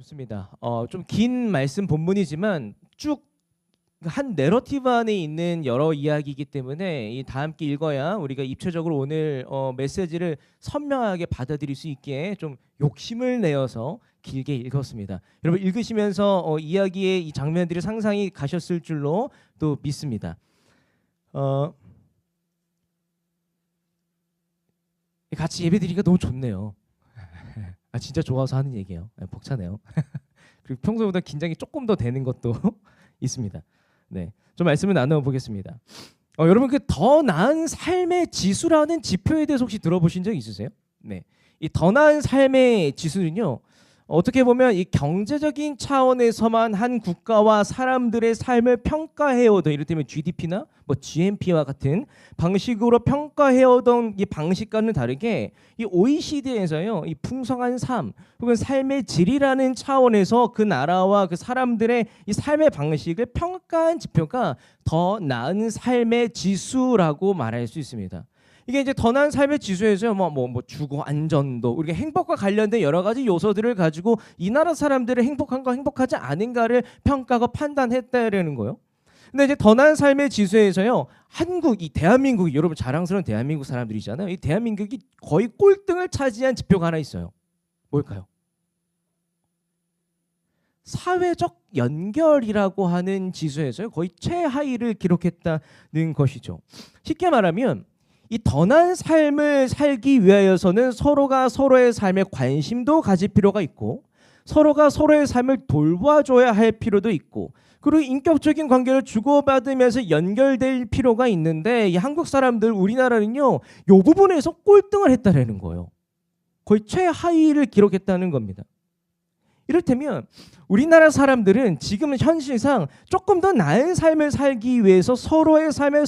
좋습니다. 좀 긴 말씀 본문이지만 쭉 한 내러티브 안에 있는 여러 이야기이기 때문에 이 다 함께 읽어야 우리가 입체적으로 오늘 메시지를 선명하게 받아들일 수 있게 좀 욕심을 내어서 길게 읽었습니다. 여러분 읽으시면서 이야기의 이 장면들이 상상이 가셨을 줄로 또 믿습니다. 같이 예배드리기가 너무 좋네요. 아 진짜 좋아서 하는 얘기예요. 벅차네요. 그리고 평소보다 긴장이 조금 더 되는 것도 있습니다. 네, 좀 말씀을 나누어 보겠습니다. 여러분 그 더 나은 삶의 지수라는 지표에 대해서 혹시 들어보신 적 있으세요? 네, 이 더 나은 삶의 지수는요. 어떻게 보면 이 경제적인 차원에서만 한 국가와 사람들의 삶을 평가해오던 이를테면 GDP나 뭐 GNP와 같은 방식으로 평가해오던 이 방식과는 다르게 이 OECD에서요 이 풍성한 삶 혹은 삶의 질이라는 차원에서 그 나라와 그 사람들의 이 삶의 방식을 평가한 지표가 더 나은 삶의 지수라고 말할 수 있습니다. 이게 이제 더 나은 삶의 지수에서 뭐 주거 안전도 우리가 행복과 관련된 여러 가지 요소들을 가지고 이 나라 사람들을 행복한가 행복하지 않은가를 평가하고 판단했다라는 거예요. 근데 이제 더 나은 삶의 지수에서요 한국 이 대한민국이 여러분 자랑스러운 대한민국 사람들이잖아요. 이 대한민국이 거의 꼴등을 차지한 지표가 하나 있어요. 뭘까요? 사회적 연결이라고 하는 지수에서요 거의 최하위를 기록했다는 것이죠. 쉽게 말하면 이 더 나은 삶을 살기 위하여서는 서로가 서로의 삶에 관심도 가질 필요가 있고 서로가 서로의 삶을 돌봐줘야 할 필요도 있고 그리고 인격적인 관계를 주고받으면서 연결될 필요가 있는데 이 한국 사람들 우리나라는요 이 부분에서 꼴등을 했다라는 거예요. 거의 최하위를 기록했다는 겁니다. 이를테면 우리나라 사람들은 지금 현실상 조금 더 나은 삶을 살기 위해서 서로의 삶의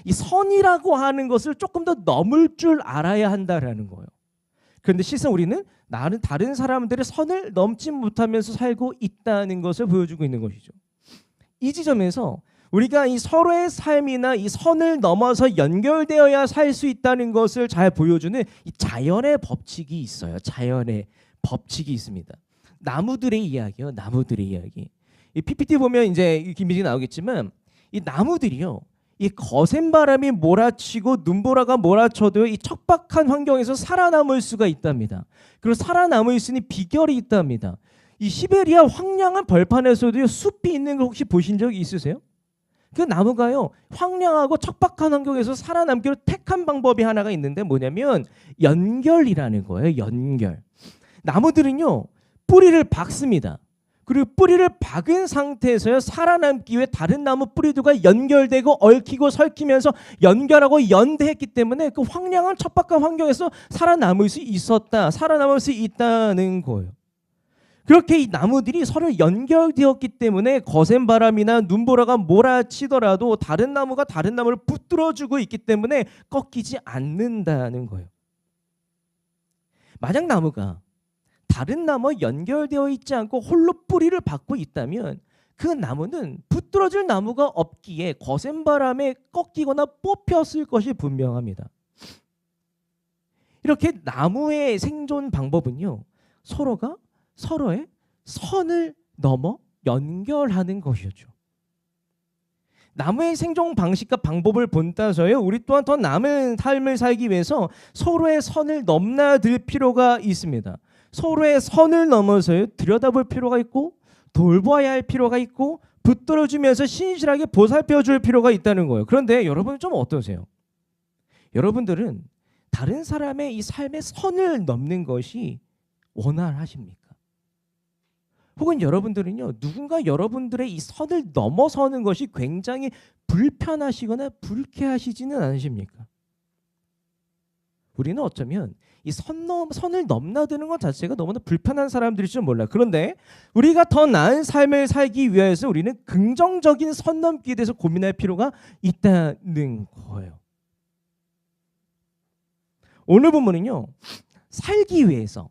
이 선이라고 하는 것을 조금 더 넘을 줄 알아야 한다라는 거예요. 그런데 실상 우리는 다른 사람들의 선을 넘지 못하면서 살고 있다는 것을 보여주고 있는 것이죠. 이 지점에서 우리가 이 서로의 삶이나 이 선을 넘어서 연결되어야 살 수 있다는 것을 잘 보여주는 이 자연의 법칙이 있어요. 자연의 법칙이 있습니다. 나무들의 이야기요. 나무들의 이야기. 이 PPT 보면 이제 이미지 나오겠지만 이 나무들이요. 이 거센 바람이 몰아치고 눈보라가 몰아쳐도 이 척박한 환경에서 살아남을 수가 있답니다. 그리고 살아남을 수 있는 비결이 있답니다. 이 시베리아 황량한 벌판에서도 숲이 있는 걸 혹시 보신 적 있으세요? 그 나무가요. 황량하고 척박한 환경에서 살아남기로 택한 방법이 하나가 있는데 뭐냐면 연결이라는 거예요. 연결. 나무들은요. 뿌리를 박습니다. 그리고 뿌리를 박은 상태에서요 살아남기 위해 다른 나무 뿌리들과 연결되고 얽히고 설키면서 연결하고 연대했기 때문에 그 황량한 척박한 환경에서 살아남을 수 있었다. 살아남을 수 있다는 거예요. 그렇게 이 나무들이 서로 연결되었기 때문에 거센 바람이나 눈보라가 몰아치더라도 다른 나무가 다른 나무를 붙들어주고 있기 때문에 꺾이지 않는다는 거예요. 만약 나무가 다른 나무와 연결되어 있지 않고 홀로 뿌리를 박고 있다면 그 나무는 붙들어질 나무가 없기에 거센 바람에 꺾이거나 뽑혔을 것이 분명합니다. 이렇게 나무의 생존 방법은요. 서로가 서로의 선을 넘어 연결하는 것이었죠. 나무의 생존 방식과 방법을 본따서요. 우리 또한 더 나은 삶을 살기 위해서 서로의 선을 넘나들 필요가 있습니다. 서로의 선을 넘어서 들여다볼 필요가 있고 돌봐야 할 필요가 있고 붙들어주면서 신실하게 보살펴줄 필요가 있다는 거예요. 그런데 여러분은 좀 어떠세요? 여러분들은 다른 사람의 이 삶의 선을 넘는 것이 원활하십니까? 혹은 여러분들은요 누군가 여러분들의 이 선을 넘어서는 것이 굉장히 불편하시거나 불쾌하시지는 않으십니까? 우리는 어쩌면 이 선을 넘나드는 것 자체가 너무나 불편한 사람들일 줄 몰라요. 그런데 우리가 더 나은 삶을 살기 위해서 우리는 긍정적인 선 넘기에 대해서 고민할 필요가 있다는 거예요. 오늘 본문은요. 살기 위해서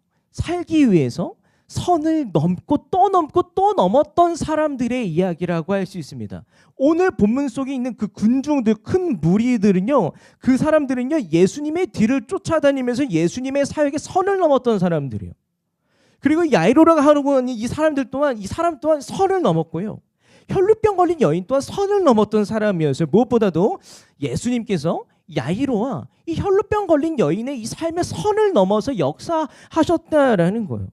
선을 넘고 또 넘었던 사람들의 이야기라고 할 수 있습니다. 오늘 본문 속에 있는 그 군중들, 큰 무리들은요, 그 사람들은요, 예수님의 뒤를 쫓아다니면서 예수님의 사역에 선을 넘었던 사람들이에요. 그리고 야이로라고 하는 이 사람 또한 선을 넘었고요. 혈루병 걸린 여인 또한 선을 넘었던 사람이었어요. 무엇보다도 예수님께서 야이로와 이 혈루병 걸린 여인의 이 삶의 선을 넘어서 역사하셨다라는 거예요.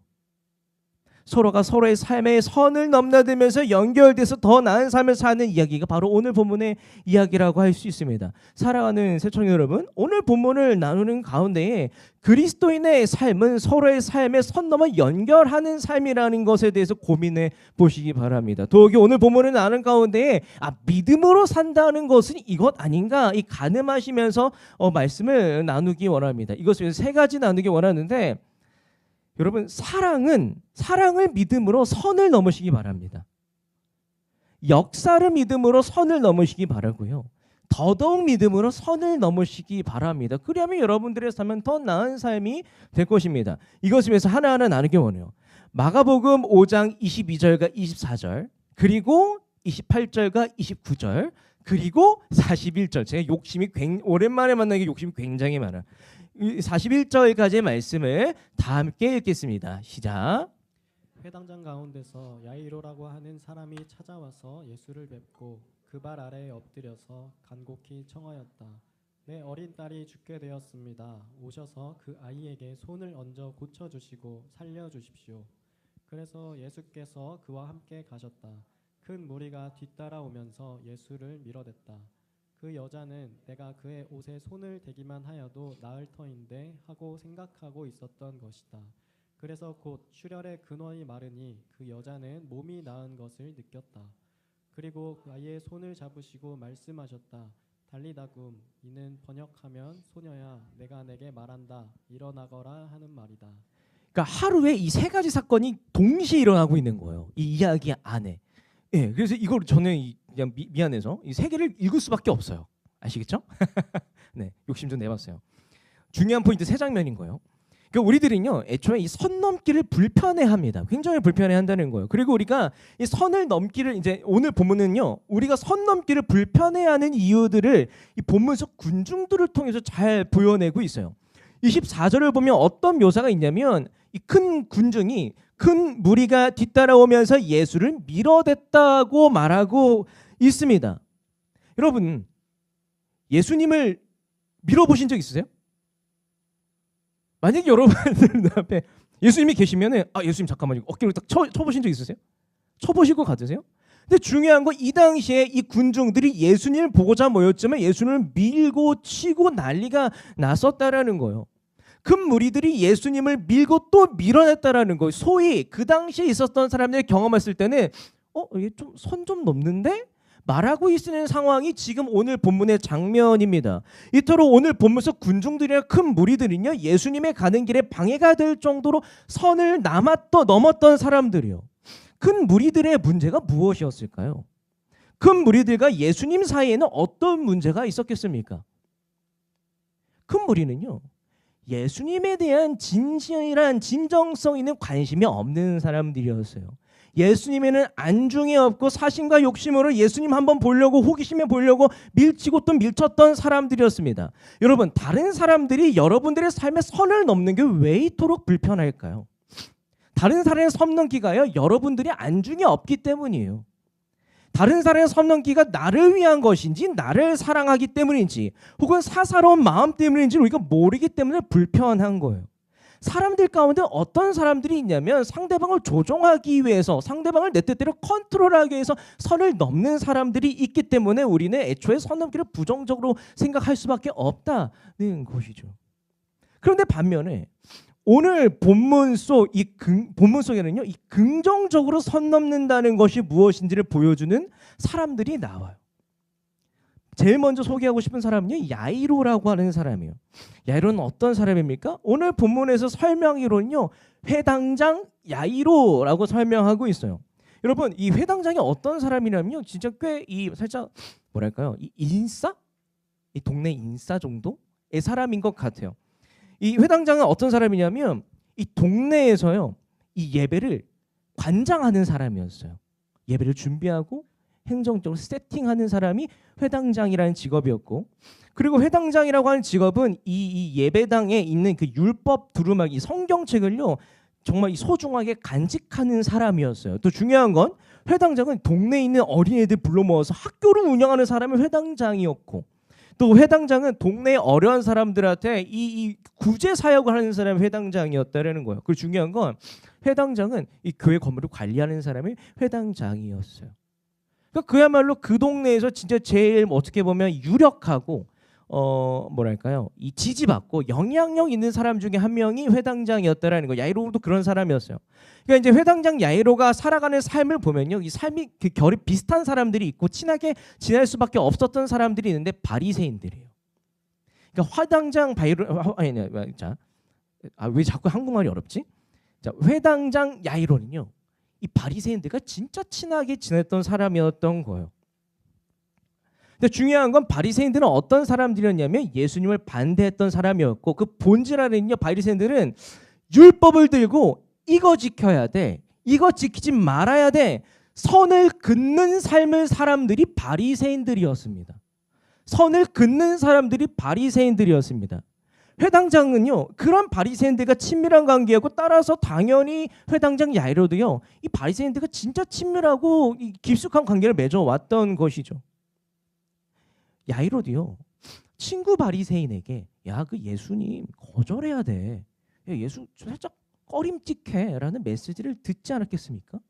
서로가 서로의 삶의 선을 넘나들면서 연결돼서 더 나은 삶을 사는 이야기가 바로 오늘 본문의 이야기라고 할 수 있습니다. 사랑하는 새청년 여러분, 오늘 본문을 나누는 가운데에 그리스도인의 삶은 서로의 삶의 선 넘어 연결하는 삶이라는 것에 대해서 고민해 보시기 바랍니다. 더욱이 오늘 본문을 나누는 가운데에 믿음으로 산다는 것은 이것 아닌가, 이 가늠하시면서 말씀을 나누기 원합니다. 이것을 세 가지 나누기 원하는데, 여러분, 사랑을 믿음으로 선을 넘으시기 바랍니다. 역사를 믿음으로 선을 넘으시기 바라고요. 더더욱 믿음으로 선을 넘으시기 바랍니다. 그러면 여러분들의 삶은 더 나은 삶이 될 것입니다. 이것을 위해서 하나하나 나누기 원해요. 마가복음 5장 22절과 24절, 그리고 28절과 29절, 그리고 41절. 제가 오랜만에 만나기 욕심이 굉장히 많아요. 41절까지의 말씀을 다 함께 읽겠습니다. 시작. 회당장 가운데서 야이로라고 하는 사람이 찾아와서 예수를 뵙고 그 발 아래에 엎드려서 간곡히 청하였다. 내 어린 딸이 죽게 되었습니다. 오셔서 그 아이에게 손을 얹어 고쳐주시고 살려주십시오. 그래서 예수께서 그와 함께 가셨다. 큰 무리가 뒤따라오면서 예수를 밀어댔다. 그 여자는 내가 그의 옷에 손을 대기만 하여도 나을 터인데 하고 생각하고 있었던 것이다. 그래서 곧 출혈의 근원이 마르니 그 여자는 몸이 나은 것을 느꼈다. 그리고 그 아이의 손을 잡으시고 말씀하셨다. 달리다굼, 이는 번역하면 소녀야 내가 내게 말한다 일어나거라 하는 말이다. 그러니까 하루에 이 세 가지 사건이 동시에 일어나고 있는 거예요. 이 이야기 안에. 예, 그래서 이걸 저는 그냥 미안해서 이 세 개를 읽을 수밖에 없어요. 아시겠죠? 네, 욕심 좀 내봤어요. 중요한 포인트 세 장면인 거예요. 그러니까 우리들은요, 애초에 이 선 넘기를 불편해합니다. 굉장히 불편해한다는 거예요. 그리고 우리가 이 선을 넘기를 이제 오늘 본문은요, 우리가 선 넘기를 불편해하는 이유들을 이 본문 속 군중들을 통해서 잘 보여내고 있어요. 24절을 보면 어떤 묘사가 있냐면 이 큰 군중이 큰 무리가 뒤따라오면서 예수를 밀어댔다고 말하고 있습니다. 여러분, 예수님을 밀어보신 적 있으세요? 만약에 여러분들 앞에 예수님이 계시면은 예수님 잠깐만요, 어깨를 딱 쳐보신 적 있으세요? 쳐보실 것 같으세요? 근데 중요한 건 이 당시에 이 군중들이 예수님을 보고자 모였지만 예수님을 밀고 치고 난리가 났었다라는 거예요. 큰 무리들이 예수님을 밀고 또 밀어냈다라는 거예요. 소위 그 당시에 있었던 사람들이 경험했을 때는 이게 좀 선 좀 넘는데? 말하고 있는 상황이 지금 오늘 본문의 장면입니다. 이토록 오늘 본문 속 군중들이나 큰 무리들은요, 예수님의 가는 길에 방해가 될 정도로 선을 넘었던 사람들이요. 큰 무리들의 문제가 무엇이었을까요? 큰 무리들과 예수님 사이에는 어떤 문제가 있었겠습니까? 큰 무리는요, 예수님에 대한 진실한 진정성 있는 관심이 없는 사람들이었어요. 예수님에는 안중이 없고 사심과 욕심으로 예수님 한번 보려고, 호기심에 보려고 밀치고 또 밀쳤던 사람들이었습니다. 여러분, 다른 사람들이 여러분들의 삶에 선을 넘는 게 왜 이토록 불편할까요? 다른 사람의 선 넘기가요, 여러분들이 안중이 없기 때문이에요. 다른 사람의 선 넘기가 나를 위한 것인지, 나를 사랑하기 때문인지, 혹은 사사로운 마음 때문인지 우리가 모르기 때문에 불편한 거예요. 사람들 가운데 어떤 사람들이 있냐면 상대방을 조종하기 위해서, 상대방을 내 뜻대로 컨트롤하기 위해서 선을 넘는 사람들이 있기 때문에 우리는 애초에 선 넘기를 부정적으로 생각할 수밖에 없다는 것이죠. 그런데 반면에 오늘 본문 속에는요, 이 긍정적으로 선 넘는다는 것이 무엇인지를 보여주는 사람들이 나와요. 제일 먼저 소개하고 싶은 사람은요, 야이로라고 하는 사람이에요. 야이로는 어떤 사람입니까? 오늘 본문에서 설명으로는요, 회당장 야이로라고 설명하고 있어요. 여러분, 이 회당장이 어떤 사람이냐면요, 진짜 꽤 살짝 뭐랄까요, 이 동네 인싸 정도의 사람인 것 같아요. 이 회당장은 어떤 사람이냐면 이 동네에서요, 이 예배를 관장하는 사람이었어요. 예배를 준비하고 행정적으로 세팅하는 사람이 회당장이라는 직업이었고, 그리고 회당장이라고 하는 직업은 이 예배당에 있는 그 율법 두루마기 성경책을요, 정말 이 소중하게 간직하는 사람이었어요. 또 중요한 건 회당장은 동네에 있는 어린애들 불러 모아서 학교를 운영하는 사람이 회당장이었고, 또 회당장은 동네의 어려운 사람들한테 이 구제 사역을 하는 사람이 회당장이었다라는 거예요. 그리고 중요한 건 회당장은 이 교회 건물을 관리하는 사람이 회당장이었어요. 그러니까 그야말로 그 동네에서 진짜 제일 어떻게 보면 유력하고 뭐랄까요, 이 지지받고 영향력 있는 사람 중에 한 명이 회당장이었다라는 거. 야이로도 그런 사람이었어요. 그러니까 이제 회당장 야이로가 살아가는 삶을 보면요, 이 삶이 그 결이 비슷한 사람들이 있고 친하게 지낼 수밖에 없었던 사람들이 있는데 바리새인들이에요. 그러니까 회당장 바이로 아니 자, 왜 자꾸 한국말이 어렵지? 자, 회당장 야이로는요, 이 바리새인들과 진짜 친하게 지냈던 사람이었던 거예요. 근데 중요한 건 바리새인들은 어떤 사람들이었냐면 예수님을 반대했던 사람이었고, 그 본질안에는요, 바리새인들은 율법을 들고 이거 지켜야 돼, 이거 지키지 말아야 돼, 선을 긋는 삶을 사람들이 바리새인들이었습니다. 선을 긋는 사람들이 바리새인들이었습니다. 회당장은요, 그런 바리새인들과 친밀한 관계였고, 따라서 당연히 회당장 야이로도요, 이 바리새인들과 진짜 친밀하고 깊숙한 관계를 맺어왔던 것이죠. 야이로도요, 친구 바리새인에게 야, 그 예수님 거절해야 돼, 야, 예수 살짝 꺼림칙해라는 메시지를 듣지 않았겠습니까?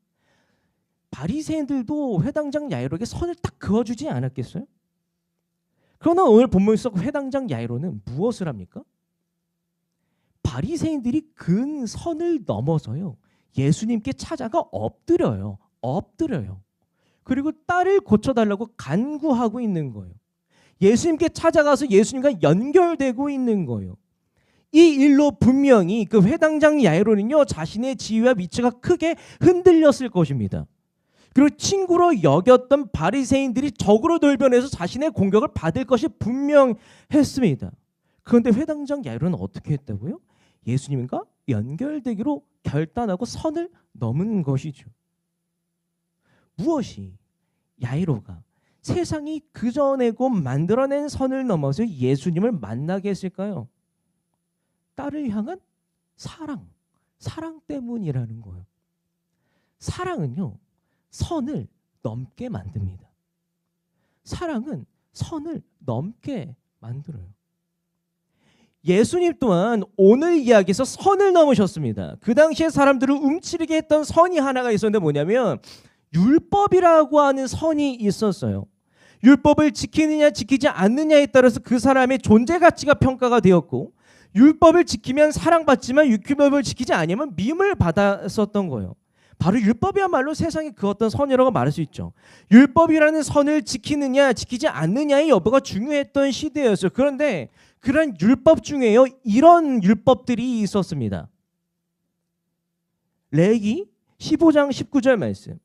바리새인들도 회당장 야이로에게 선을 딱 그어주지 않았겠어요? 그러나 오늘 본문에 서 회당장 야이로는 무엇을 합니까? 바리새인들이 근 선을 넘어서요, 예수님께 찾아가 엎드려요. 그리고 딸을 고쳐달라고 간구하고 있는 거예요. 예수님께 찾아가서 예수님과 연결되고 있는 거예요. 이 일로 분명히 그 회당장 야이로는요, 자신의 지위와 위치가 크게 흔들렸을 것입니다. 그리고 친구로 여겼던 바리새인들이 적으로 돌변해서 자신의 공격을 받을 것이 분명했습니다. 그런데 회당장 야이로는 어떻게 했다고요? 예수님과 연결되기로 결단하고 선을 넘은 것이죠. 무엇이 야이로가 세상이 그저내고 만들어낸 선을 넘어서 예수님을 만나게 했을까요? 딸을 향한 사랑 때문이라는 거예요. 사랑은요, 선을 넘게 만듭니다. 사랑은 선을 넘게 만들어요. 예수님 또한 오늘 이야기에서 선을 넘으셨습니다. 그 당시에 사람들을 움츠리게 했던 선이 하나가 있었는데 뭐냐면 율법이라고 하는 선이 있었어요. 율법을 지키느냐 지키지 않느냐에 따라서 그 사람의 존재 가치가 평가가 되었고, 율법을 지키면 사랑받지만 율법을 지키지 않으면 미움을 받았었던 거예요. 바로 율법이야말로 세상에 그 어떤 선이라고 말할 수 있죠. 율법이라는 선을 지키느냐 지키지 않느냐의 여부가 중요했던 시대였어요. 그런데 그런 율법 중에요, 이런 율법들이 있었습니다. 레위기 15장 19절 말씀.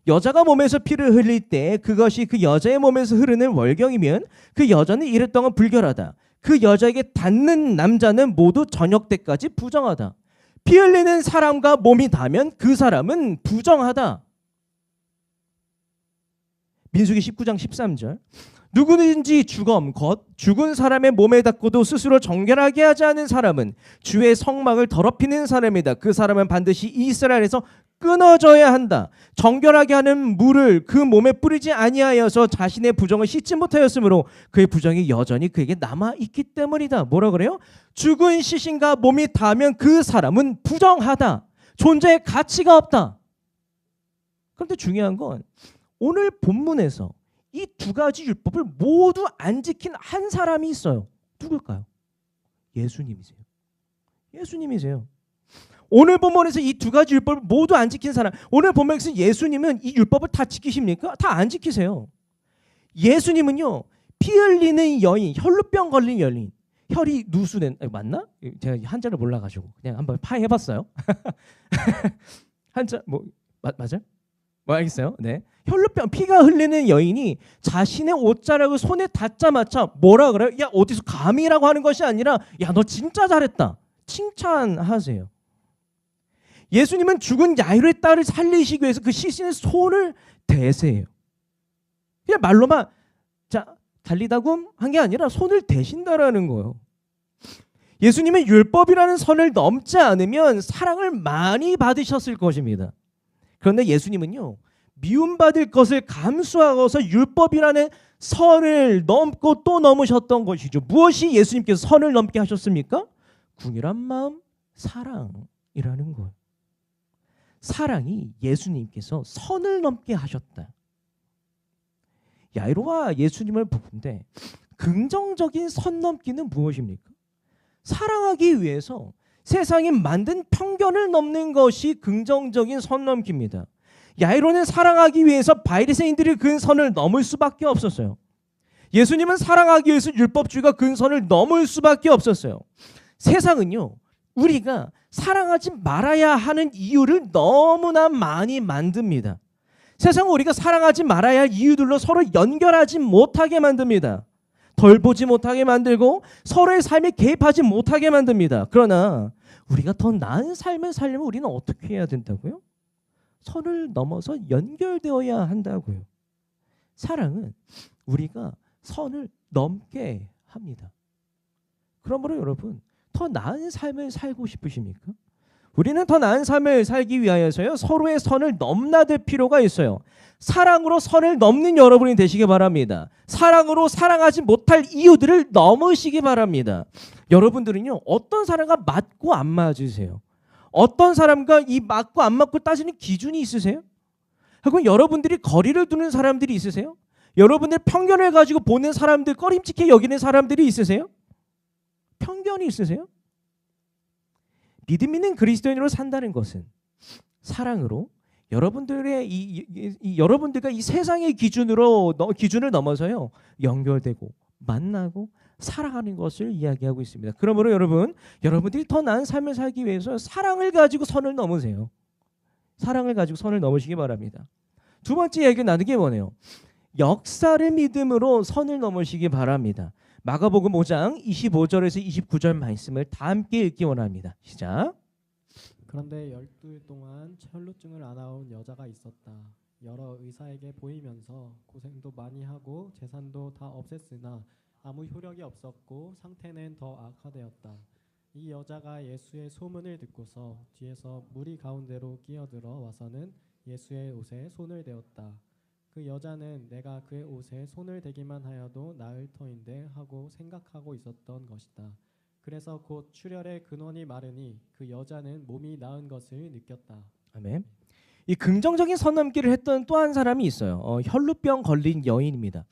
여자가 몸에서 피를 흘릴 때 그것이 그 여자의 몸에서 흐르는 월경이면 그 여자는 이틀 동안 불결하다. 그 여자에게 닿는 남자는 모두 저녁 때까지 부정하다. 피 흘리는 사람과 몸이 닿으면 그 사람은 부정하다. 민수기 19장 13절. 누구든지 죽은 사람의 몸에 닿고도 스스로 정결하게 하지 않은 사람은 주의 성막을 더럽히는 사람이다. 그 사람은 반드시 이스라엘에서 끊어져야 한다. 정결하게 하는 물을 그 몸에 뿌리지 아니하여서 자신의 부정을 씻지 못하였으므로 그의 부정이 여전히 그에게 남아있기 때문이다. 뭐라 그래요? 죽은 시신과 몸이 닿으면 그 사람은 부정하다. 존재의 가치가 없다. 그런데 중요한 건 오늘 본문에서 이 두 가지 율법을 모두 안 지킨 한 사람이 있어요. 누굴까요? 예수님이세요. 예수님이세요. 오늘 본문에서 이 두 가지 율법을 모두 안 지킨 사람, 오늘 본문에서 예수님은 이 율법을 다 지키십니까? 다 안 지키세요. 예수님은요, 피 흘리는 여인, 혈루병 걸린 여인, 혈이 누수된, 맞나? 제가 한자를 몰라가지고 그냥 한번 파해봤어요. 한자 뭐 맞아요? 뭐 알겠어요? 네. 혈루병, 피가 흘리는 여인이 자신의 옷자락을 손에 닿자마자 뭐라 그래요? 야, 어디서 감히라고 하는 것이 아니라 야, 너 진짜 잘했다. 칭찬하세요. 예수님은 죽은 야이로의 딸을 살리시기 위해서 그 시신에 손을 대세요. 그냥 말로만 자 달리다굼 한 게 아니라 손을 대신다라는 거예요. 예수님은 율법이라는 선을 넘지 않으면 사랑을 많이 받으셨을 것입니다. 그런데 예수님은요, 미움받을 것을 감수하고서 율법이라는 선을 넘고 또 넘으셨던 것이죠. 무엇이 예수님께서 선을 넘게 하셨습니까? 궁일한 마음, 사랑이라는 것. 사랑이 예수님께서 선을 넘게 하셨다. 야이로와 예수님을 보는데 긍정적인 선 넘기는 무엇입니까? 사랑하기 위해서 세상이 만든 편견을 넘는 것이 긍정적인 선 넘기입니다. 야이로는 사랑하기 위해서 바리새인들이 그은 선을 넘을 수밖에 없었어요. 예수님은 사랑하기 위해서 율법주의가 그은 선을 넘을 수밖에 없었어요. 세상은요, 우리가 사랑하지 말아야 하는 이유를 너무나 많이 만듭니다. 세상은 우리가 사랑하지 말아야 할 이유들로 서로 연결하지 못하게 만듭니다. 덜 보지 못하게 만들고 서로의 삶에 개입하지 못하게 만듭니다. 그러나 우리가 더 나은 삶을 살려면 우리는 어떻게 해야 된다고요? 선을 넘어서 연결되어야 한다고요. 사랑은 우리가 선을 넘게 합니다. 그러므로 여러분, 더 나은 삶을 살고 싶으십니까? 우리는 더 나은 삶을 살기 위하여서요, 서로의 선을 넘나들 필요가 있어요. 사랑으로 선을 넘는 여러분이 되시기 바랍니다. 사랑으로 사랑하지 못할 이유들을 넘으시기 바랍니다. 여러분들은요, 어떤 사람과 맞고 안 맞으세요? 어떤 사람과 이 맞고 안 맞고 따지는 기준이 있으세요? 그럼 여러분들이 거리를 두는 사람들이 있으세요? 여러분들 편견을 가지고 보는 사람들, 꺼림칙해 여기는 사람들이 있으세요? 편견이 있으세요? 믿음 있는 그리스도인으로 산다는 것은 사랑으로 여러분들의 여러분들과 이 세상의 기준을 넘어서요, 연결되고 만나고 사랑하는 것을 이야기하고 있습니다. 그러므로 여러분들이 더 나은 삶을 살기 위해서 사랑을 가지고 선을 넘으세요. 사랑을 가지고 선을 넘으시기 바랍니다. 두 번째 이야기 나누기 원해요. 역사를 믿음으로 선을 넘으시기 바랍니다. 마가복음 5장 25절에서 29절 말씀을 다 함께 읽기 원합니다. 시작. 그런데 12일 동안 혈루증을 앓아온 여자가 있었다. 여러 의사에게 보이면서 고생도 많이 하고 재산도 다 없앴으나 아무 효력이 없었고 상태는 더 악화되었다. 이 여자가 예수의 소문을 듣고서 뒤에서 무리 가운데로 끼어들어 와서는 예수의 옷에 손을 대었다. 그 여자는 내가 그의 옷에 손을 대기만 하여도 나을 터인데 하고 생각하고 있었던 것이다. 그래서 곧 출혈의 근원이 마르니 그 여자는 몸이 나은 것을 느꼈다. 아멘. 이 긍정적인 선 넘기를 했던 또 한 사람이 있어요. 혈루병 걸린 여인입니다.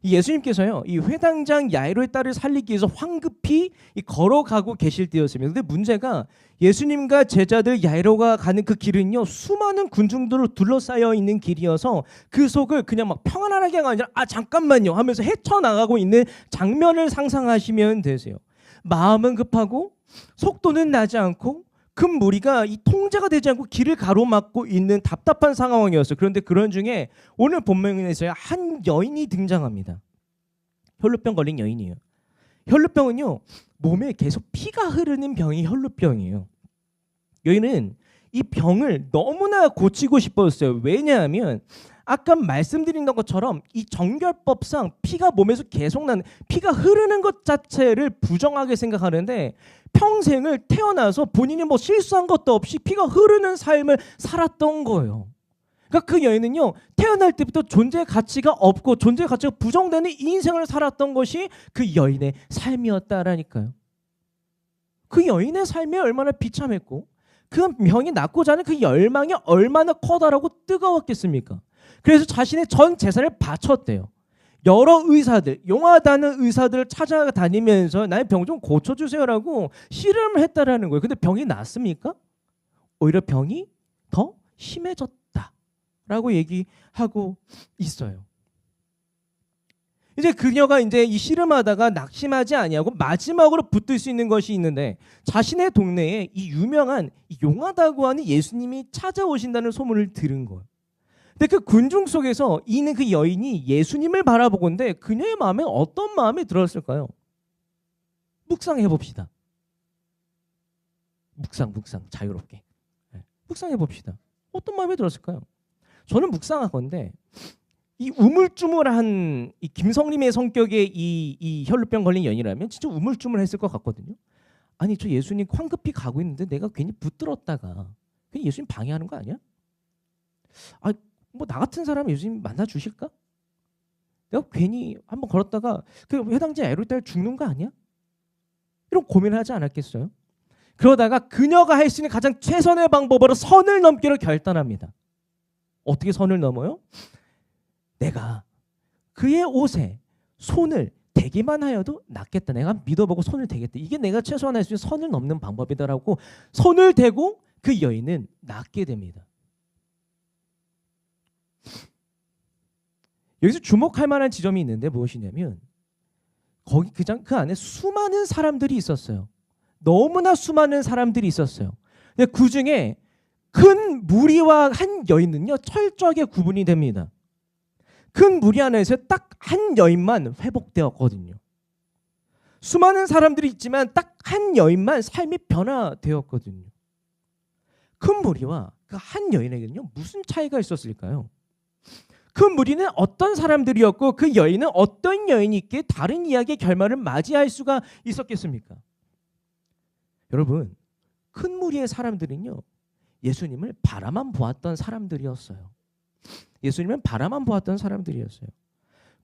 예수님께서요, 이 회당장 야이로의 딸을 살리기 위해서 황급히 걸어가고 계실 때였습니다. 근데 문제가 예수님과 제자들 야이로가 가는 그 길은요, 수많은 군중들로 둘러싸여 있는 길이어서 그 속을 그냥 막 평안하게 아니라 잠깐만요 하면서 헤쳐나가고 있는 장면을 상상하시면 되세요. 마음은 급하고 속도는 나지 않고 큰 무리가 이 통제가 되지 않고 길을 가로막고 있는 답답한 상황이었어요. 그런데 그런 중에 오늘 본문에서요, 한 여인이 등장합니다. 혈루병 걸린 여인이에요. 혈루병은요, 몸에 계속 피가 흐르는 병이 혈루병이에요. 여인은 이 병을 너무나 고치고 싶었어요. 왜냐하면 아까 말씀드린 것처럼 이 정결법상 피가 몸에서 계속 나는, 피가 흐르는 것 자체를 부정하게 생각하는데 평생을 태어나서 본인이 뭐 실수한 것도 없이 피가 흐르는 삶을 살았던 거예요. 그러니까 그 여인은요, 태어날 때부터 존재의 가치가 없고 존재의 가치가 부정되는 인생을 살았던 것이 그 여인의 삶이었다라니까요. 그 여인의 삶이 얼마나 비참했고 그 병이 낫고자 하는 그 열망이 얼마나 커다라고 뜨거웠겠습니까? 그래서 자신의 전 재산을 바쳤대요. 여러 의사들, 용하다는 의사들을 찾아다니면서 나의 병 좀 고쳐주세요라고 씨름을 했다라는 거예요. 근데 병이 낫습니까? 오히려 병이 더 심해졌다라고 얘기하고 있어요. 이제 그녀가 이제 이 씨름하다가 낙심하지 아니하고 마지막으로 붙들 수 있는 것이 있는데, 자신의 동네에 이 유명한 용하다고 하는 예수님이 찾아오신다는 소문을 들은 거예요. 근데 그 군중 속에서 있는 그 여인이 예수님을 바라보건대 그녀의 마음에 어떤 마음이 들었을까요? 묵상해 봅시다. 묵상 자유롭게. 묵상해 봅시다. 어떤 마음이 들었을까요? 저는 묵상하건대 이 우물쭈물한 이 김성림의 성격의 이 혈루병 걸린 여인이라면 진짜 우물쭈물했을 것 같거든요. 아니 저 예수님 황급히 가고 있는데 내가 괜히 붙들었다가 괜히 예수님 방해하는 거 아니야? 아, 뭐 나 같은 사람 예수님 만나 주실까? 내가 괜히 한번 걸었다가 그 해당자 에로달 죽는 거 아니야? 이런 고민을 하지 않았겠어요? 그러다가 그녀가 할 수 있는 가장 최선의 방법으로 선을 넘기로 결단합니다. 어떻게 선을 넘어요? 내가 그의 옷에 손을 대기만 하여도 낫겠다. 내가 믿어보고 손을 대겠다. 이게 내가 최소한 할 수 있는 선을 넘는 방법이다라고 손을 대고 그 여인은 낫게 됩니다. 여기서 주목할 만한 지점이 있는데 무엇이냐면 거기 그 안에 수많은 사람들이 있었어요. 너무나 수많은 사람들이 있었어요. 근데 그 중에 큰 무리와 한 여인은요 철저하게 구분이 됩니다. 큰 무리 안에서 딱 한 여인만 회복되었거든요. 수많은 사람들이 있지만 딱 한 여인만 삶이 변화되었거든요. 큰 무리와 그 한 여인에게는요 무슨 차이가 있었을까요? 그 무리는 어떤 사람들이었고 그 여인은 어떤 여인이기에 다른 이야기의 결말을 맞이할 수가 있었겠습니까? 여러분, 큰 무리의 사람들은요 예수님을 바라만 보았던 사람들이었어요. 예수님은 바라만 보았던 사람들이었어요.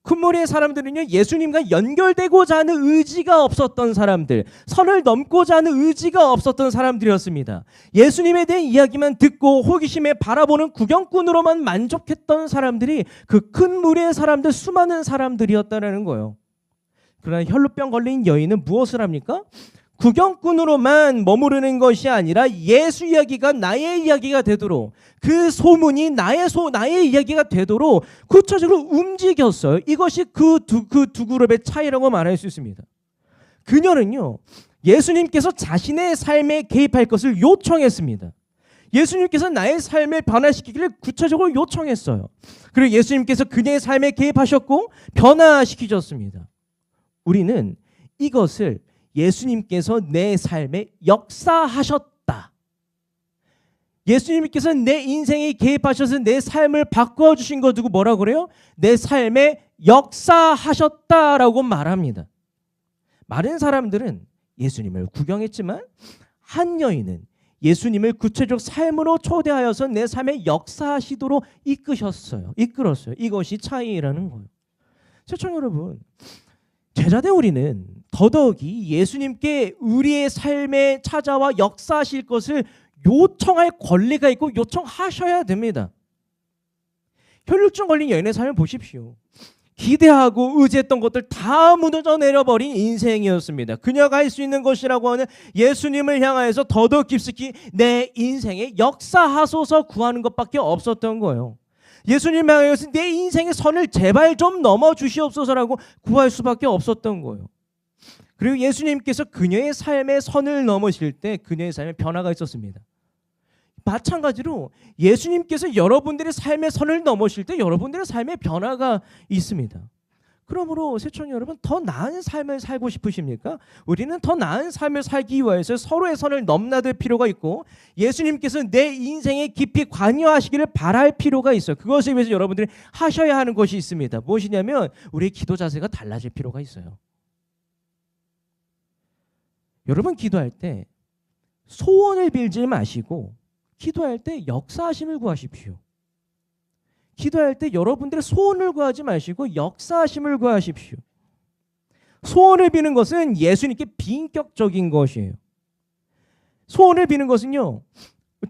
큰 무리의 사람들은요 예수님과 연결되고자 하는 의지가 없었던 사람들, 선을 넘고자 하는 의지가 없었던 사람들이었습니다. 예수님에 대한 이야기만 듣고 호기심에 바라보는 구경꾼으로만 만족했던 사람들이 그 큰 무리의 사람들, 수많은 사람들이었다는 거예요. 그러나 혈루병 걸린 여인은 무엇을 합니까? 구경꾼으로만 머무르는 것이 아니라 예수 이야기가 나의 이야기가 되도록, 그 소문이 나의 이야기가 되도록 구체적으로 움직였어요. 이것이 그 두 그룹의 차이라고 말할 수 있습니다. 그녀는요 예수님께서 자신의 삶에 개입할 것을 요청했습니다. 예수님께서 나의 삶을 변화시키기를 구체적으로 요청했어요. 그리고 예수님께서 그녀의 삶에 개입하셨고 변화시키셨습니다. 우리는 이것을 예수님께서 내 삶에 역사하셨다. 예수님께서 내 인생에 개입하셔서 내 삶을 바꿔주신 거 두고 뭐라고 그래요? 내 삶에 역사하셨다라고 말합니다. 많은 사람들은 예수님을 구경했지만 한 여인은 예수님을 구체적 삶으로 초대하여서 내 삶에 역사하시도록 이끌었어요. 이것이 차이라는 거예요. 시청자 여러분, 제자된 우리는 더더욱이 예수님께 우리의 삶에 찾아와 역사하실 것을 요청할 권리가 있고 요청하셔야 됩니다. 혈루증 걸린 여인의 삶을 보십시오. 기대하고 의지했던 것들 다 무너져 내려버린 인생이었습니다. 그녀가 할 수 있는 것이라고 하는 예수님을 향하여서 더더욱 깊숙이 내 인생에 역사하소서 구하는 것밖에 없었던 거예요. 예수님 향하여서 내 인생의 선을 제발 좀 넘어주시옵소서라고 구할 수밖에 없었던 거예요. 그리고 예수님께서 그녀의 삶의 선을 넘으실 때 그녀의 삶에 변화가 있었습니다. 마찬가지로 예수님께서 여러분들의 삶의 선을 넘으실 때 여러분들의 삶에 변화가 있습니다. 그러므로 시청자 여러분, 더 나은 삶을 살고 싶으십니까? 우리는 더 나은 삶을 살기 위해서 서로의 선을 넘나들 필요가 있고 예수님께서 내 인생에 깊이 관여하시기를 바랄 필요가 있어요. 그것을 위해서 여러분들이 하셔야 하는 것이 있습니다. 무엇이냐면 우리의 기도 자세가 달라질 필요가 있어요. 여러분 기도할 때 소원을 빌지 마시고 기도할 때 역사하심을 구하십시오. 기도할 때 여러분들의 소원을 구하지 마시고 역사하심을 구하십시오. 소원을 비는 것은 예수님께 비인격적인 것이에요. 소원을 비는 것은요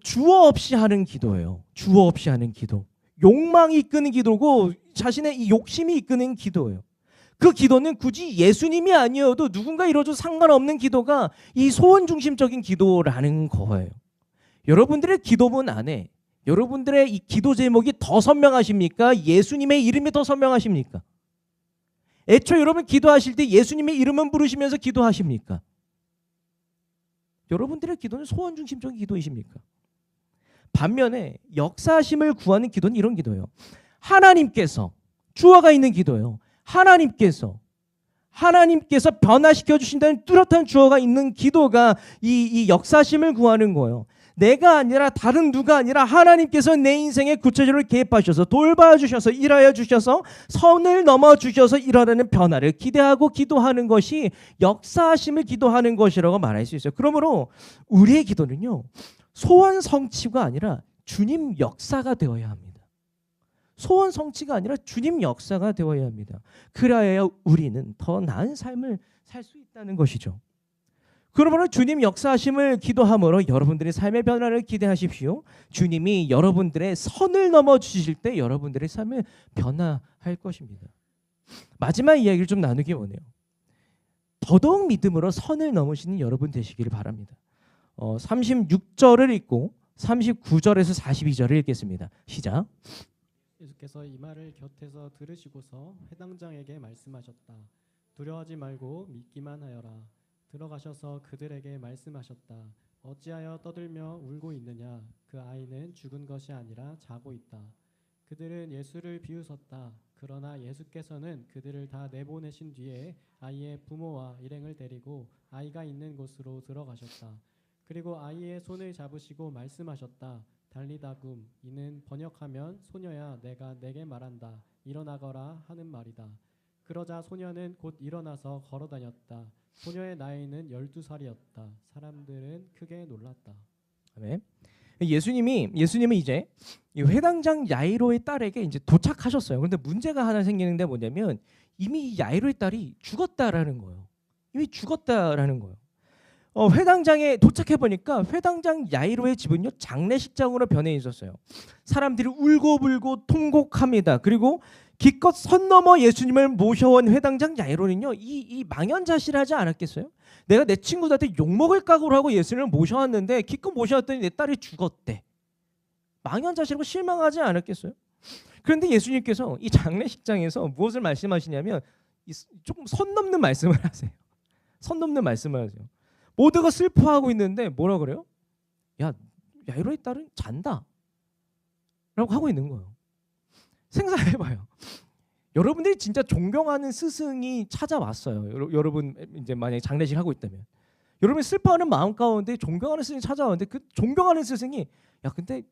주어 없이 하는 기도예요. 주어 없이 하는 기도, 욕망이 이끄는 기도고 자신의 이 욕심이 이끄는 기도예요. 그 기도는 굳이 예수님이 아니어도 누군가 이뤄도 상관없는 기도가 이 소원 중심적인 기도라는 거예요. 여러분들의 기도문 안에 여러분들의 이 기도 제목이 더 선명하십니까? 예수님의 이름이 더 선명하십니까? 애초에 여러분 기도하실 때 예수님의 이름은 부르시면서 기도하십니까? 여러분들의 기도는 소원 중심적인 기도이십니까? 반면에 역사하심을 구하는 기도는 이런 기도예요. 하나님께서, 주어가 있는 기도예요. 하나님께서 변화시켜 주신다는 뚜렷한 주어가 있는 기도가 이 역사심을 구하는 거예요. 내가 아니라 다른 누가 아니라 하나님께서 내 인생에 구체적으로 개입하셔서 돌봐주셔서 일하여 주셔서 선을 넘어주셔서 일어나는 변화를 기대하고 기도하는 것이 역사하심을 기도하는 것이라고 말할 수 있어요. 그러므로 우리의 기도는요, 소원 성취가 아니라 주님 역사가 되어야 합니다. 소원 성취가 아니라 주님 역사가 되어야 합니다. 그래야 우리는 더 나은 삶을 살 수 있다는 것이죠. 그러므로 주님 역사하심을 기도함으로 여러분들의 삶의 변화를 기대하십시오. 주님이 여러분들의 선을 넘어 주실 때 여러분들의 삶을 변화할 것입니다. 마지막 이야기를 좀 나누기 원해요. 더더욱 믿음으로 선을 넘으시는 여러분 되시기를 바랍니다. 36절을 읽고 39절에서 42절을 읽겠습니다. 시작. 예수께서 이 말을 곁에서 들으시고서 회당장에게 말씀하셨다. 두려워하지 말고 믿기만 하여라. 들어가셔서 그들에게 말씀하셨다. 어찌하여 떠들며 울고 있느냐? 그 아이는 죽은 것이 아니라 자고 있다. 그들은 예수를 비웃었다. 그러나 예수께서는 그들을 다 내보내신 뒤에 아이의 부모와 일행을 데리고 아이가 있는 곳으로 들어가셨다. 그리고 아이의 손을 잡으시고 말씀하셨다. 달리다굼, 이는 번역하면 소녀야 내가 내게 말한다. 일어나거라 하는 말이다. 그러자 소녀는 곧 일어나서 걸어다녔다. 소녀의 나이는 12살이었다. 사람들은 크게 놀랐다. 아멘. 예수님은 이제 이 회당장 야이로의 딸에게 이제 도착하셨어요. 그런데 문제가 하나 생기는데 뭐냐면 이미 야이로의 딸이 죽었다라는 거예요. 이미 죽었다라는 거예요. 회당장에 도착해 보니까 회당장 야이로의 집은요, 장례식장으로 변해 있었어요. 사람들이 울고불고 통곡합니다. 그리고 기껏 선 넘어 예수님을 모셔온 회당장 야이로는요, 이 망연자실하지 않았겠어요? 내가 내 친구들한테 욕먹을 각오로 하고 예수님을 모셔왔는데 기껏 모셔왔더니 내 딸이 죽었대. 망연자실하고 실망하지 않았겠어요? 그런데 예수님께서 이 장례식장에서 무엇을 말씀하시냐면 조금 선 넘는 말씀을 하세요. 선 넘는 말씀을 하세요. 모두가 슬퍼하고 있는데 뭐라 그래요? 야, 야이로의 딸은 잔다 라고 하고 있는 거예요. 생각해봐요. 여러분들이 진짜 존경하는 스승이 찾아왔어요. 여러분 이제 만약에 장례식 하고 있다면 여러분이 슬퍼하는 마음 가운데 존경하는 스승이 찾아왔는데 그 존경하는 스승이 야 근데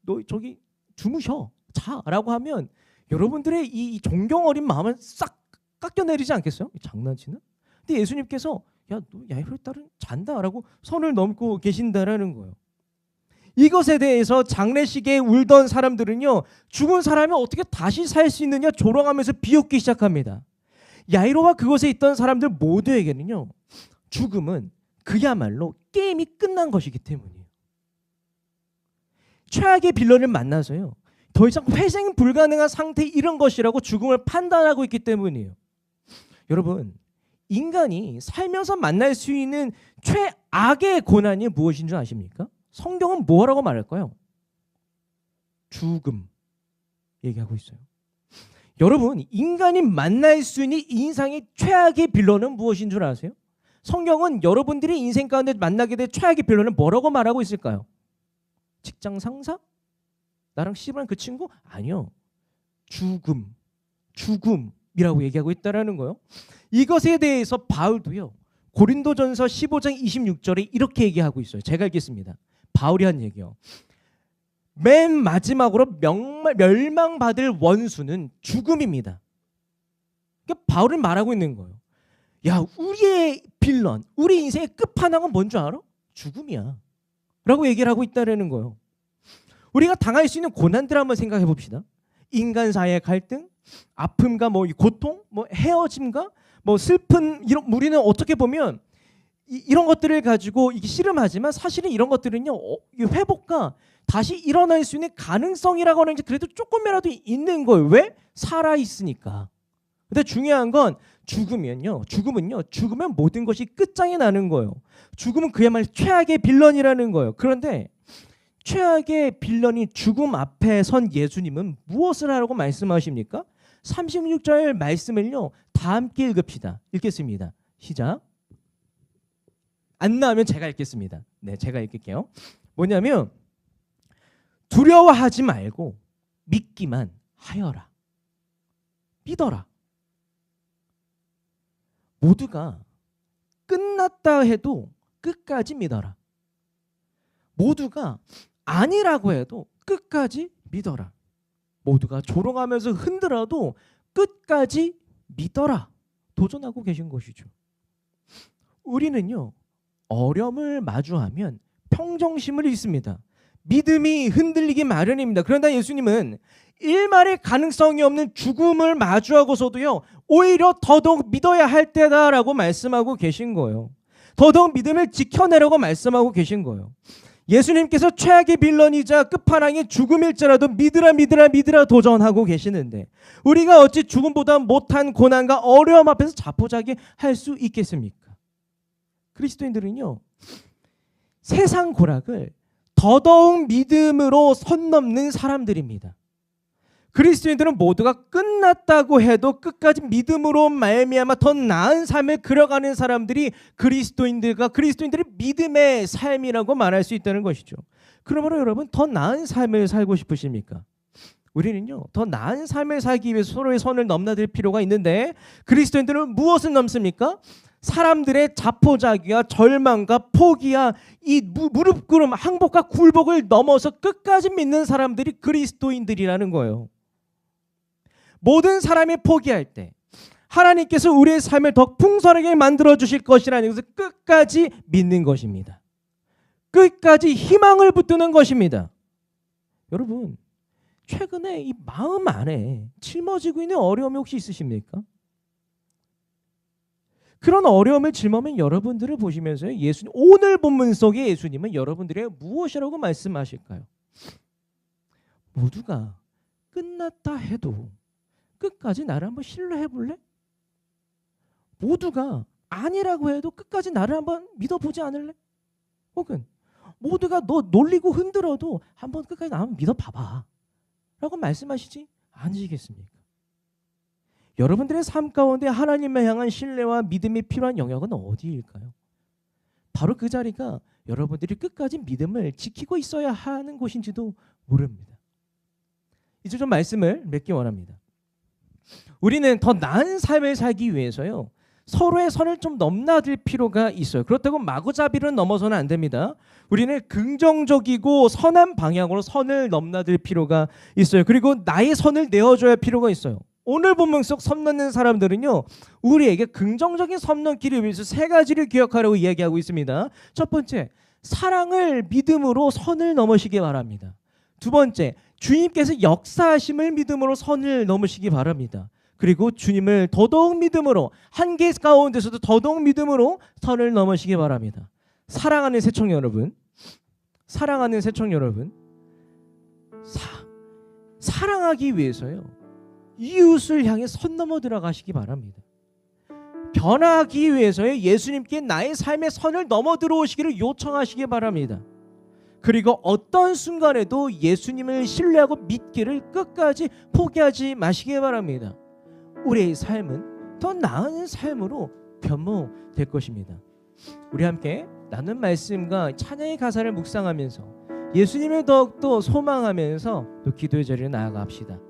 너 저기 주무셔 자라고 하면 여러분들의 이 존경 어린 마음을 싹 깎여내리지 않겠어요? 장난치나? 근데 예수님께서 야 너 야이로의 딸은 잔다라고 선을 넘고 계신다라는 거예요. 이것에 대해서 장례식에 울던 사람들은요, 죽은 사람이 어떻게 다시 살 수 있느냐 조롱하면서 비웃기 시작합니다. 야이로와 그곳에 있던 사람들 모두에게는요, 죽음은 그야말로 게임이 끝난 것이기 때문이에요. 최악의 빌런을 만나서요, 더 이상 회생 불가능한 상태 이런 것이라고 죽음을 판단하고 있기 때문이에요. 여러분, 인간이 살면서 만날 수 있는 최악의 고난이 무엇인 줄 아십니까? 성경은 뭐라고 말할까요? 죽음 얘기하고 있어요. 여러분, 인간이 만날 수 있는 인생의 최악의 빌런은 무엇인 줄 아세요? 성경은 여러분들이 인생 가운데 만나게 될 최악의 빌런은 뭐라고 말하고 있을까요? 직장 상사? 나랑 씨발 그 친구? 아니요. 죽음이라고 얘기하고 있다라는 거예요. 이것에 대해서 바울도요, 고린도전서 15장 26절에 이렇게 얘기하고 있어요. 제가 읽겠습니다. 바울이 한 얘기요. 맨 마지막으로 멸망받을 원수는 죽음입니다. 그러니까 바울은 말하고 있는 거예요. 야, 우리의 빌런, 우리 인생의 끝판왕은 뭔 줄 알아? 죽음이야 라고 얘기를 하고 있다는 거예요. 우리가 당할 수 있는 고난들 한번 생각해 봅시다. 인간 사이의 갈등, 아픔과 뭐 고통, 뭐 헤어짐과 뭐 슬픈, 이런 우리는 어떻게 보면 이런 것들을 가지고 이게 씨름하지만 사실은 이런 것들은요, 회복과 다시 일어날 수 있는 가능성이라고 하는 게 그래도 조금이라도 있는 거예요. 왜? 살아 있으니까. 근데 중요한 건 죽으면 모든 것이 끝장이 나는 거예요. 죽음은 그야말로 최악의 빌런이라는 거예요. 그런데 최악의 빌런이 죽음 앞에 선 예수님은 무엇을 하라고 말씀하십니까? 36절 말씀을요, 다 함께 읽겠습니다. 시작. 안 나오면 제가 읽겠습니다. 네, 제가 읽을게요. 뭐냐면 두려워하지 말고 믿기만 하여라. 믿어라. 모두가 끝났다 해도 끝까지 믿어라. 모두가 아니라고 해도 끝까지 믿어라. 모두가 조롱하면서 흔들어도 끝까지 믿어라. 도전하고 계신 것이죠. 우리는요, 어려움을 마주하면 평정심을 잃습니다. 믿음이 흔들리기 마련입니다. 그런데 예수님은 일말의 가능성이 없는 죽음을 마주하고서도요, 오히려 더더욱 믿어야 할 때다라고 말씀하고 계신 거예요. 더더욱 믿음을 지켜내라고 말씀하고 계신 거예요. 예수님께서 최악의 빌런이자 끝판왕의 죽음일지라도 믿으라 믿으라 믿으라 도전하고 계시는데 우리가 어찌 죽음보다 못한 고난과 어려움 앞에서 자포자기 할 수 있겠습니까? 그리스도인들은요, 세상 고락을 더더욱 믿음으로 선 넘는 사람들입니다. 그리스도인들은 모두가 끝났다고 해도 끝까지 믿음으로 말미암아 더 나은 삶을 그려가는 사람들이 그리스도인들의 믿음의 삶이라고 말할 수 있다는 것이죠. 그러므로 여러분, 더 나은 삶을 살고 싶으십니까? 우리는요, 더 나은 삶을 살기 위해서 서로의 선을 넘나들 필요가 있는데 그리스도인들은 무엇을 넘습니까? 사람들의 자포자기와 절망과 포기와 이 무릎 꿇음, 항복과 굴복을 넘어서 끝까지 믿는 사람들이 그리스도인들이라는 거예요. 모든 사람이 포기할 때 하나님께서 우리의 삶을 더 풍성하게 만들어 주실 것이라는 것을 끝까지 믿는 것입니다. 끝까지 희망을 붙드는 것입니다. 여러분, 최근에 이 마음 안에 짊어지고 있는 어려움이 혹시 있으십니까? 그런 어려움을 짊어진 여러분들을 보시면서 오늘 본문 속의 예수님은 여러분들의 무엇이라고 말씀하실까요? 모두가 끝났다 해도 끝까지 나를 한번 신뢰해 볼래? 모두가 아니라고 해도 끝까지 나를 한번 믿어보지 않을래? 혹은 모두가 너 놀리고 흔들어도 한번 끝까지 나 한번 믿어봐봐 라고 말씀하시지 않으시겠습니까? 여러분들의 삶 가운데 하나님을 향한 신뢰와 믿음이 필요한 영역은 어디일까요? 바로 그 자리가 여러분들이 끝까지 믿음을 지키고 있어야 하는 곳인지도 모릅니다. 이제 좀 말씀을 맺기 원합니다. 우리는 더 나은 삶을 살기 위해서요, 서로의 선을 좀 넘나들 필요가 있어요. 그렇다고 마구잡이를 넘어서는 안 됩니다. 우리는 긍정적이고 선한 방향으로 선을 넘나들 필요가 있어요. 그리고 나의 선을 내어줘야 할 필요가 있어요. 오늘 본문 속 선 넘는 사람들은요, 우리에게 긍정적인 선 넘기를 위해서 세 가지를 기억하라고 이야기하고 있습니다. 첫 번째, 사랑을 믿음으로 선을 넘으시기 바랍니다. 두 번째, 주님께서 역사하심을 믿음으로 선을 넘으시기 바랍니다. 그리고 주님을 더더욱 믿음으로, 한계 가운데서도 더더욱 믿음으로 선을 넘으시기 바랍니다. 사랑하는 새청 여러분, 사랑하기 위해서요, 이웃을 향해 선 넘어 들어가시기 바랍니다. 변화하기 위해서요, 예수님께 나의 삶의 선을 넘어 들어오시기를 요청하시기 바랍니다. 그리고 어떤 순간에도 예수님을 신뢰하고 믿기를 끝까지 포기하지 마시기 바랍니다. 우리의 삶은 더 나은 삶으로 변모될 것입니다. 우리 함께 나눈 말씀과 찬양의 가사를 묵상하면서 예수님을 더욱더 소망하면서 또 기도의 자리에 나아갑시다.